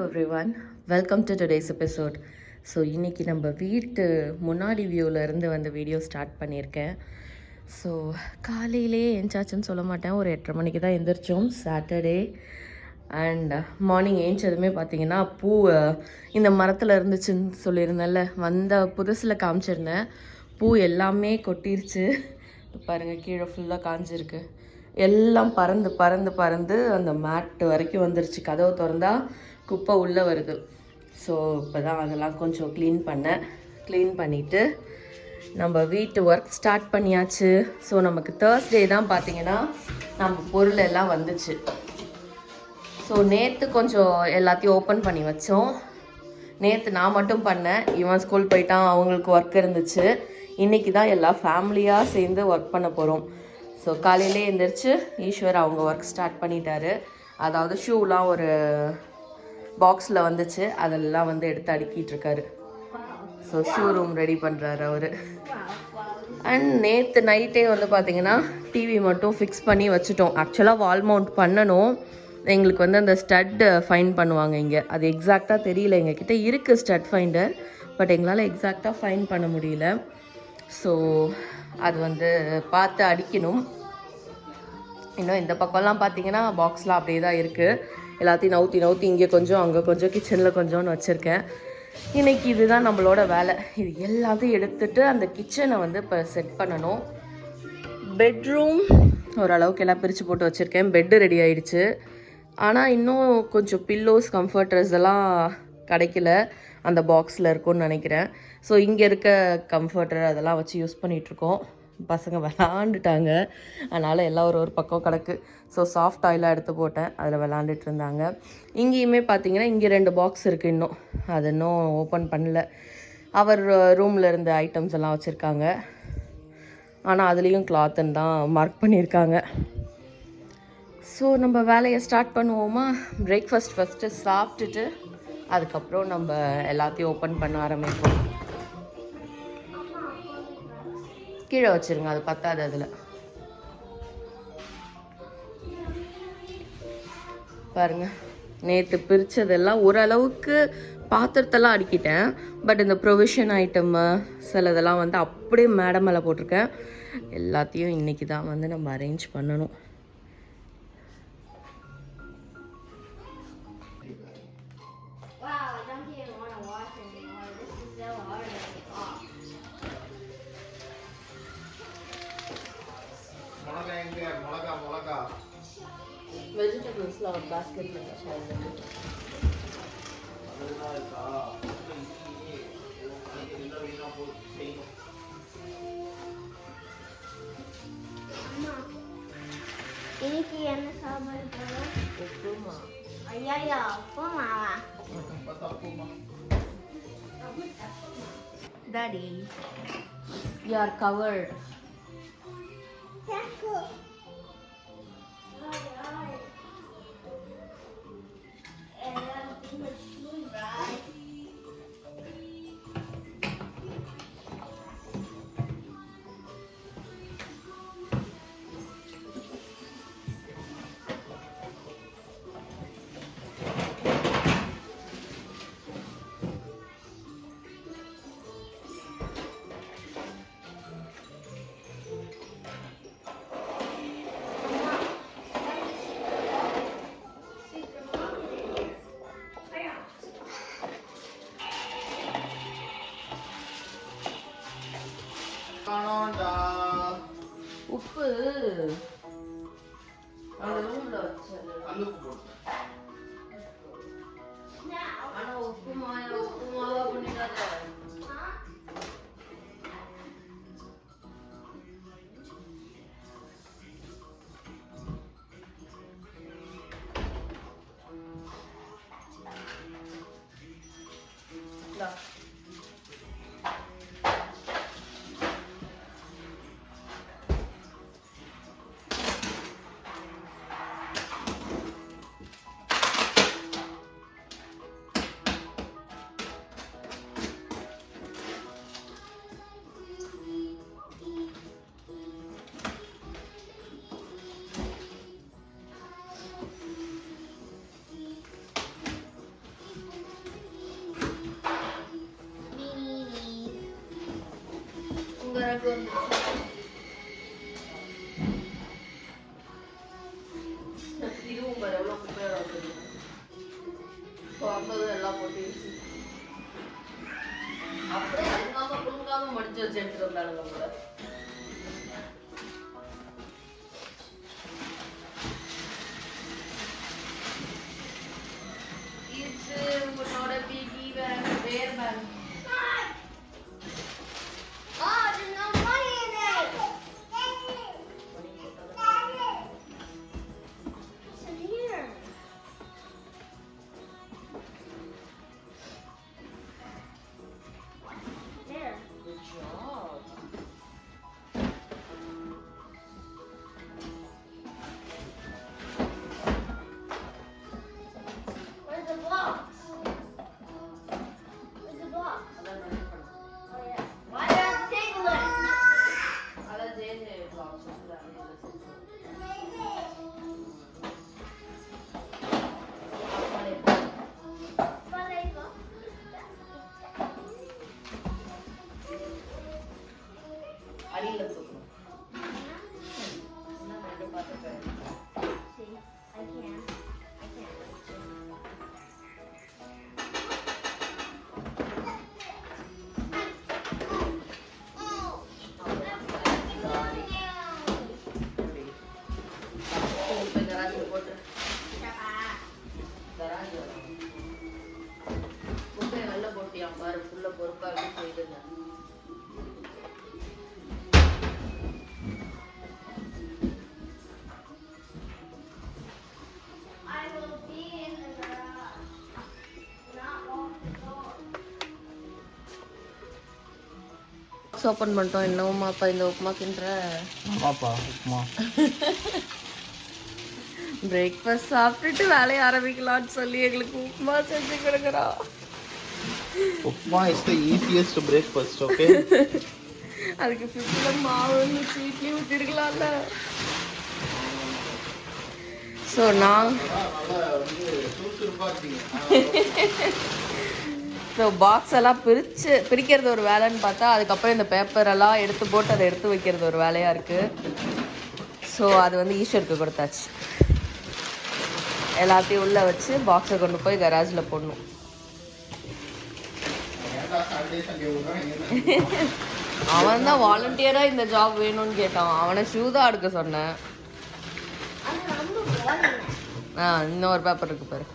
Everyone, welcome to today's episode. So இன்றைக்கி நம்ம வீட்டு முன்னாடி வியூவில் இருந்து வந்து வீடியோ ஸ்டார்ட் பண்ணியிருக்கேன். ஸோ காலையிலே எந்திரிச்சாச்சுன்னு சொல்ல மாட்டேன், ஒரு 8:30 மணிக்கு தான் எந்திரிச்சோம் சாட்டர்டே. அண்ட் மார்னிங் ஏஞ்சதுமே பார்த்தீங்கன்னா பூ இந்த மரத்தில் இருந்துச்சுன்னு சொல்லியிருந்தேன்ல, வந்த புதுசில் காமிச்சிருந்தேன். பூ எல்லாமே கொட்டிருச்சு பாருங்கள், கீழே ஃபுல்லாக காஞ்சிருக்கு. எல்லாம் பறந்து பறந்து பறந்து அந்த மேட்டு வரைக்கும் வந்துருச்சு. கதவு திறந்தா குப்பை உள்ளே வருது. ஸோ இப்போ தான் அதெல்லாம் கொஞ்சம் க்ளீன் பண்ணிவிட்டு நம்ம வீட்டு ஒர்க் ஸ்டார்ட் பண்ணியாச்சு. ஸோ நமக்கு தேர்ஸ்டே தான் பார்த்திங்கன்னா நம்ம பொருள் எல்லாம் வந்துச்சு. ஸோ நேற்று கொஞ்சம் எல்லாத்தையும் ஓப்பன் பண்ணி வச்சோம். நேற்று நான் மட்டும் பண்ணேன், இவன் ஸ்கூல் போயிட்டான், அவங்களுக்கு ஒர்க் இருந்துச்சு. இன்றைக்கி தான் எல்லா ஃபேமிலியாக சேர்ந்து ஒர்க் பண்ண போகிறோம். ஸோ காலையிலே எழுந்திரிச்சு ஈஸ்வர் அவங்க ஒர்க் ஸ்டார்ட் பண்ணிட்டாரு. அதாவது ஷூலாம் ஒரு பாக்ஸில் வந்துச்சு, அதெல்லாம் வந்து எடுத்து அடுக்கிட்டுருக்காரு. ஸோ ஷூ ரூம் ரெடி பண்ணுறாரு அவர். அண்ட் நேற்று நைட்டே வந்து பார்த்திங்கன்னா டிவி மட்டும் ஃபிக்ஸ் பண்ணி வச்சுட்டோம். ஆக்சுவலாக வால் மவுண்ட் பண்ணணும். எங்களுக்கு வந்து அந்த ஸ்டட்டு ஃபைன் பண்ணுவாங்க இங்கே, அது எக்ஸாக்டாக தெரியல. எங்ககிட்ட இருக்குது ஸ்டட் ஃபைண்டர், பட் எங்களால் எக்ஸாக்டாக ஃபைன் பண்ண முடியல. ஸோ அது வந்து பார்த்து அடிக்கணும். இன்னும் இந்த பக்கம்லாம் பார்த்தீங்கன்னா பாக்ஸ்லாம் அப்படியே தான் இருக்குது. எல்லாத்தையும் நவுத்தி இங்கே கொஞ்சம் அங்கே கொஞ்சம் கிச்சனில் கொஞ்சம்னு வச்சுருக்கேன். இன்றைக்கி இதுதான் நம்மளோட வேலை. இது எல்லாத்தையும் எடுத்துகிட்டு அந்த கிச்சனை வந்து இப்போ செட் பண்ணணும். பெட்ரூம் ஓரளவுக்கு எல்லாம் பிரித்து போட்டு வச்சுருக்கேன். பெட்டு ரெடி ஆகிடுச்சு. ஆனால் இன்னும் கொஞ்சம் பில்லோஸ், கம்ஃபர்டர்ஸ் எல்லாம் கிடைக்கல, அந்த பாக்ஸில் இருக்கும்னு நினைக்கிறேன். ஸோ இங்கே இருக்க கம்ஃபர்டர் அதெல்லாம் வச்சு யூஸ் பண்ணிகிட்ருக்கோம். பசங்க விளாண்டுட்டாங்க, அதனால் எல்லாம் ஒரு பக்கம் கிடக்கு. ஸோ சாஃப்ட் ஆயிலாக எடுத்து போட்டேன், அதில் விளாண்டுட்டு இருந்தாங்க. இங்கேயுமே பார்த்தீங்கன்னா இங்கே 2 பாக்ஸ் இருக்குது, இன்னும் அது இன்னும் ஓப்பன் பண்ணல. அவர் ரூமில் இருந்த ஐட்டம்ஸ் எல்லாம் வச்சுருக்காங்க. ஆனால் அதுலேயும் கிளாத்துன்னு தான் மார்க் பண்ணியிருக்காங்க. ஸோ நம்ம வேலையை ஸ்டார்ட் பண்ணுவோமா? பிரேக்ஃபாஸ்ட் ஃபஸ்ட்டு சாப்பிட்டுட்டு அதுக்கப்புறம் நம்ம எல்லாத்தையும் ஓப்பன் பண்ண ஆரம்பிப்போம். கீழே வச்சுருங்க, அது பத்தாது. அதில் பாருங்கள், நேற்று பிரித்ததெல்லாம் ஓரளவுக்கு பாத்திரத்தெல்லாம் அடிக்கிட்டேன். பட் இந்த ப்ரொவிஷன் ஐட்டம்மு சிலதெல்லாம் வந்து அப்படியே மேடம் மேலே போட்டிருக்கேன். எல்லாத்தையும் இன்றைக்கி தான் வந்து நம்ம அரேஞ்ச் பண்ணணும். வெஜிடபிள்ஸ்லாம் ஒரு பாஸ்கெட்டில் இன்னைக்கு என்ன சாப்பாடு போறோம்? உப்புமா. ஐயா உப்புமாவா? Daddy, you are covered. உப்பு அந்த ரூம்ல வச்சது. ஆனா உப்புமாவா பண்ணிடாத. இதுவும் பாரு எவ்வளோ குப்பையாக இருக்குது. வந்ததும் எல்லாம் போட்டுருச்சு. அப்படியே அழுங்காம புழுங்காம மடிச்சு வச்சு எடுத்துட்டு வந்தாளுங்க கூட. இது உன்னோட பிகி பேக், வேர் பேக். ஓப்பன் பண்ணிட்டோம். என்னவுமா அப்பா இந்த உப்புமா கிண்டுற? ஆமாப்பா உப்புமா. பிரேக்ஃபாஸ்ட் சாப்பிட்டுட்டு வேலையை ஆரம்பிக்கலாம்னு சொல்லி எங்களுக்கு உப்புமா செஞ்சு கொடுக்குறா. Upma is the easiest breakfast. Okay, அதுக்கு ஃப்ரிட்ஜில் மாவு இட்லி ஊற்றிருக்கலாம்ல. ஸோ ஸோ பாக்ஸ் எல்லாம் பிரிக்கிறது ஒரு வேலைன்னு பார்த்தா அதுக்கப்புறம் இந்த பேப்பரெல்லாம் எடுத்து போட்டு அதை எடுத்து வைக்கிறது ஒரு வேலையாக இருக்குது. ஸோ அது வந்து ஈஸ்வருக்கு கொடுத்தாச்சு. எல்லாத்தையும் உள்ளே வச்சு பாக்ஸை கொண்டு போய் கராஜில் போடணும். அவன் தான் வாலண்டியராக இந்த ஜாப் வேணும்னு கேட்டான். அவனை ஷூ தான் எடுக்க சொன்னேன். இன்னொரு பேப்பர் இருக்கு பாரு.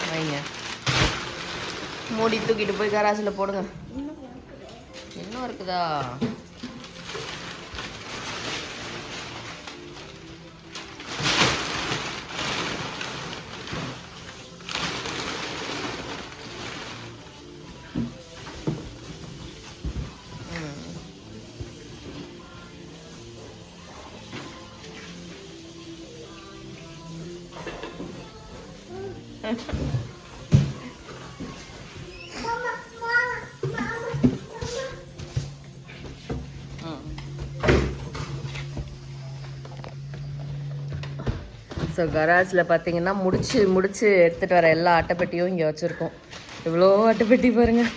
வைங்க, மூடி தூக்கிட்டு போய் கராஜில் போடுங்க. இன்னும் இருக்குதா? ஸோ கராஜில் பார்த்தீங்கன்னா முடிச்சு எடுத்துகிட்டு வர எல்லா அட்டைப்பெட்டியும் இங்கே வச்சுருக்கோம். இவ்வளோ அட்டைப்பெட்டி பாருங்கள்.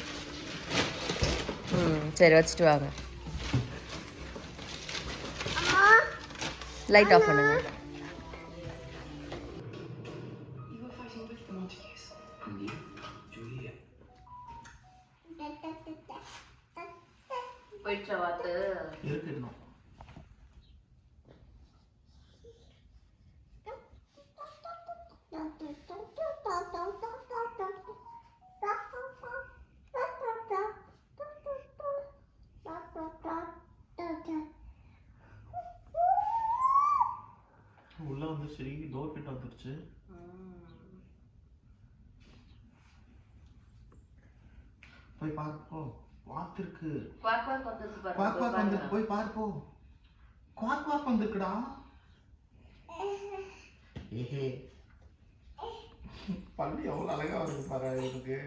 சரி வச்சுட்டு வாங்க. லைட் ஆஃப் பண்ணுங்க. போயிடுச்சா வாத்து? இருக்கணும். உள்ள வந்து சரி டோர் கிட்ட வந்துருச்சு. போய் பாருப்போ. வாத்து இருக்கு. குவாக் வந்துருக்கு பாரு. குவாக் வந்து போய் பாருப்போ. குவாக் வந்துருக்குடா. ஏஹே, பல்லு எவ்வளவு அழகா வருது பாரு. எனக்கு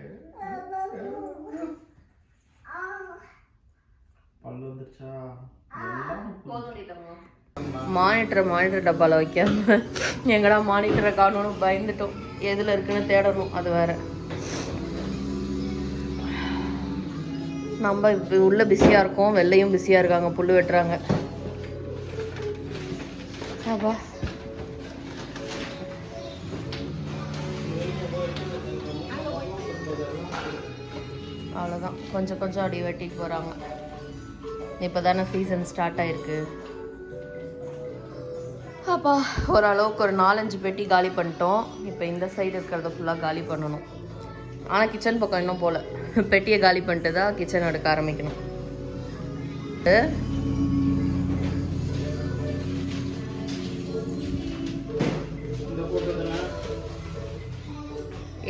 பல்லு வந்துருச்சா? எல்லாம் மானிட்டர் டப்பாவில் வைக்காம எங்கடா மானிட்டரை காணணும்னு பயந்துட்டோம். எதில் இருக்குன்னு தேடணும், அது வேற. நம்ம இப்போ உள்ள பிஸியாக இருக்கோம், வெளிலையும் பிஸியாக இருக்காங்க, புல் வெட்டுறாங்க. அப்பா அவ்வளோதான், கொஞ்சம் கொஞ்சம் அடி வெட்டிட்டு போகிறாங்க. இப்போ தானே சீசன் ஸ்டார்ட் ஆயிருக்கு. அப்பா ஓரளவுக்கு ஒரு 4-5 பெட்டி காலி பண்ணிட்டோம். இப்போ இந்த சைடு இருக்கிறத ஃபுல்லாக காலி பண்ணணும். ஆனால் கிச்சன் பக்கம் இன்னும் போகல. பெட்டியை காலி பண்ணிட்டு தான் கிச்சன் எடுக்க ஆரம்பிக்கணும்.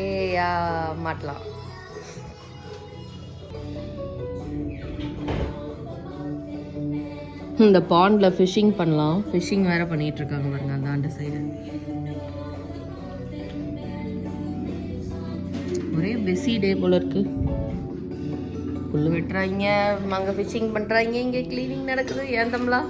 ஏயா மாட்டலாம். இந்த பாண்டில் ஃபிஷ்ஷிங் பண்ணலாம். ஃபிஷ்ஷிங் வேறு பண்ணிகிட்டு இருக்காங்க பாருங்க அந்த ஆண்டு சைடு. ஒரே பிஸி டே போல இருக்கு. புல் வெட்டுறாங்க, அங்கே ஃபிஷ்ஷிங் பண்ணுறாங்க, இங்கே க்ளீனிங் நடக்குது. ஏன் தம்பலா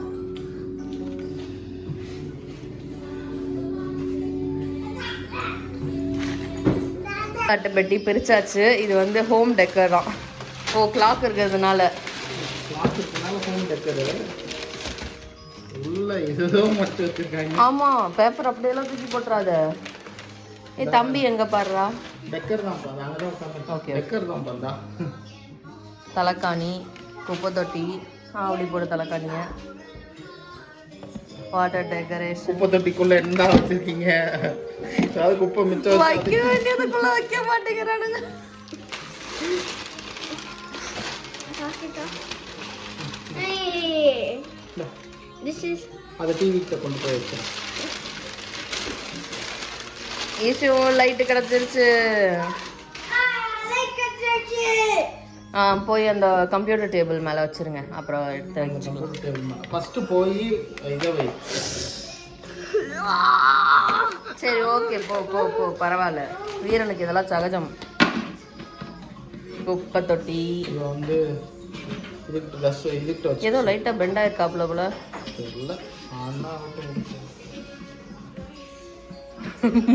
அட்டை பெட்டி பிரிச்சாச்சு. இது வந்து ஹோம் டெக்கர் தான். ஓ கிளாக் இருக்கிறதுனால ஹோம் டெக்கர் உள்ள ஏதோ மட்டும் வச்சிருக்காங்க. ஆமா, பேப்பர் அப்படியெல்லாம் தூக்கி போட்டுறாத. ஏ தம்பி எங்க பாருடா. டெக்கர் தான் பாரு, அங்க தான் உட்கார்ந்து. ஓகே, டெக்கர் தான் பாருடா. தலகாணி, குப்பை தொட்டி, அப்படி போடு தலைக்காணிய. Water decoration. குப்பை தொட்டிக்குள்ள என்ன வச்சிருக்கீங்க? அதாவது குப்பை மிச்சம் வைக்க வேண்டியதுக்குள்ள வைக்க மாட்டேங்கிறானுங்க. This is அது டிவிக்கு கொண்டு போய் வச்சேன். ஈஷு லைட் கிடைச்சிருச்சு. போய் அந்த கம்ப்யூட்டர் டேபிள் மேலே வச்சிருங்க, அப்புறம் எடுத்து வச்சுக்கலாம். ஃபர்ஸ்ட் போய் இதை வை. சரி ஓகே, போ போ போ, பரவாயில்ல. வீரனுக்கு இதெல்லாம் சகஜம். குப்பை தொட்டி இது வந்து இதுக்கு ட்ரெஸ் இதுக்கு வச்சு ஏதோ லைட்டாக பெண்ட் ஆயிருக்காப்புல போல. இல்லை ஆனா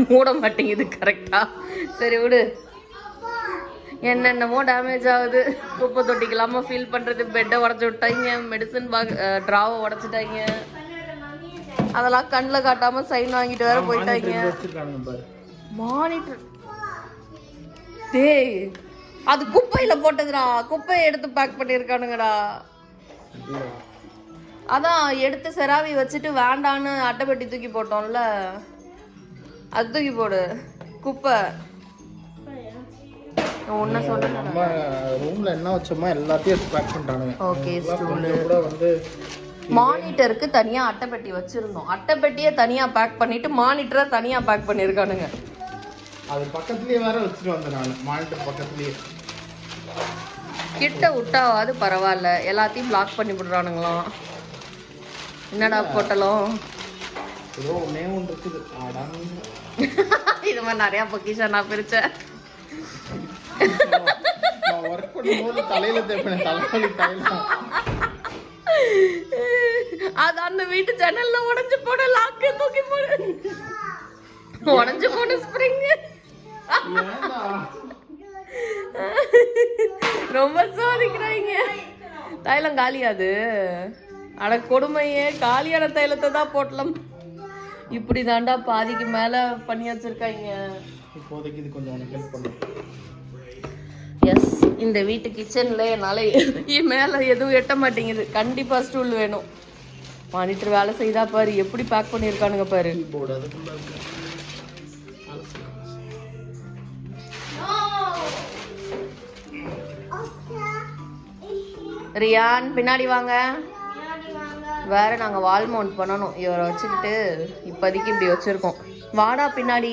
மூட மாட்டேங்குது கரெக்டா. சரி விடு. என்னென்னமோ டேமேஜ் ஆகுது. குப்பை தொட்டிக்கலாமா ஃபீல் பண்ணுறது. பெட்டை உடச்சி விட்டாங்க, மெடிசன் ட்ராவை உடச்சிட்டாங்க. அதெல்லாம் கண்ணில் காட்டாம சைன் வாங்கிட்டு வேற போயிட்டாங்க. மானிட்டர் டேய், அது குப்பையில போட்டதுடா. குப்பையை எடுத்து பேக் பண்ணியிருக்கானுங்கடா. அதான் எடுத்து செராவி வச்சுட்டு வேண்டான்னு அட்டைப்பெட்டி தூக்கி போட்டோம்ல, அது தூக்கி போடு. குப்பை ஒன்ன சொல்றேன். நம்ம ரூம்ல என்ன வச்சோமோ எல்லாத்தையும் பேக் பண்ணிட்டானுங்க. ஓகே, ஸ்டூல் கூட வந்து மானிட்டருக்கு தனியா அட்டைப்பெட்டி வச்சிருந்தோம். அட்டைப்பெட்டியை தனியா பேக் பண்ணிட்டு மானிட்டரை தனியா பேக் பண்ணிருக்கானுங்க. அது பக்கத்துலயே வேற வச்சுட்டு வந்தேன் நான். மானிட்டர் பக்கத்துலயே கிட்ட விட்டாவது பரவாயில்ல, எல்லாத்தையும் பிளாக் பண்ணி விடுறானுங்களாம். என்னடா போட்டலும் ஏதோ நேம் ஒன்று இருக்குது. இது மாதிரி நிறைய பொக்கிஷன் நான் பிரிச்சேன். நான் ஒர்க் பண்ணும்போது தலையில தேய்ப்பேன், தலைவலி தைலம். அது அந்த வீட்டு ஜன்னல்ல உடைஞ்சு போன லாக்கு தூக்கி போடு. உடைஞ்சு போன ஸ்ப்ரிங். ரொம்ப சோதிக்கிறாங்க. தைலம் காலியாது. அட கொடுமையே, காலியான தைலத்தை தான் போட்டலாம். இப்படி தாண்டா பாதிக்கு மேல பண்ணி வச்சிருக்காங்க. இப்போதைக்கு இது கொஞ்சம் உனக்கு ஹெல்ப் பண்ணும். எஸ், இந்த வீட்டு கிச்சன்ல என்னால மேல எதுவும் எட்ட மாட்டேங்குது. கண்டிப்பா ஸ்டூல் வேணும். மானிட்டர் வேலை செய்தா பாரு, எப்படி பேக் பண்ணிருக்கானுங்க பாரு. கீபோர்டு அதுக்குள்ள இருக்கு. ரியான் பின்னாடி வாங்க. வேற நாங்க வால் மவுண்ட் பண்ணணும். இவரை வச்சுக்கிட்டு இப்போதைக்கு இப்படி வச்சிருக்கோம். வாடா பின்னாடி.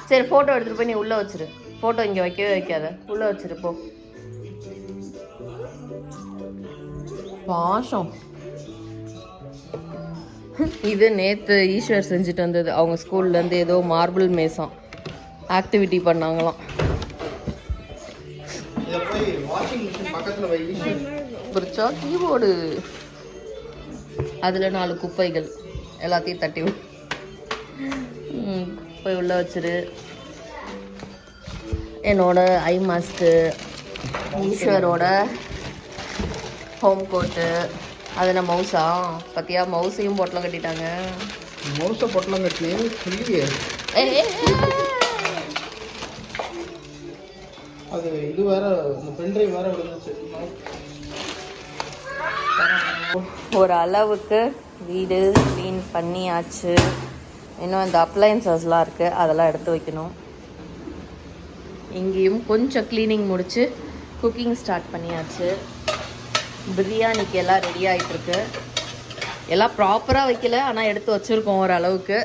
சரி, போட்டோ எடுத்துட்டு போய் நீ உள்ள வச்சிரு. போட்டோ இங்க வைக்கவே வைக்காத, உள்ள வச்சிரு போ. பாசம். இது நேத்து ஈஸ்வர் செஞ்சுட்டு வந்தது. அவங்க ஸ்கூல்ல இருந்து ஏதோ மார்பிள் மேசம் ஆக்டிவிட்டி பண்ணாங்களாம். பிரிச்சா கீபோர்டு அதில் 4 குப்பைகள் எல்லாத்தையும் தட்டி விடு. போய் உள்ளே வச்சிரு. என்னோட ஐ மாஸ்க்கு, ஈஸ்வரோட ஹோம் கோட்டு, அது நான் மவுஸா பார்த்தியா, மவுஸையும் பொட்டலம் கட்டிட்டாங்க. மவுஸை பொட்டலம் கட்டலையே இல்லையே. அது இது வேற, இந்த பென்ட்ரைவ் வேற விழுந்துச்சு. ஒரு அளவுக்கு வீடு க்ளீன் பண்ணியாச்சு. இன்னும் இந்த அப்ளையன்சஸ்லாம் இருக்குது, அதெல்லாம் எடுத்து வைக்கணும். இங்கேயும் கொஞ்சம் க்ளீனிங் முடித்து குக்கிங் ஸ்டார்ட் பண்ணியாச்சு. பிரியாணிக்கு எல்லாம் ரெடி ஆகிட்டுருக்கு. எல்லாம் ப்ராப்பராக வைக்கல, ஆனால் எடுத்து வச்சுருக்கோம் ஓரளவுக்கு.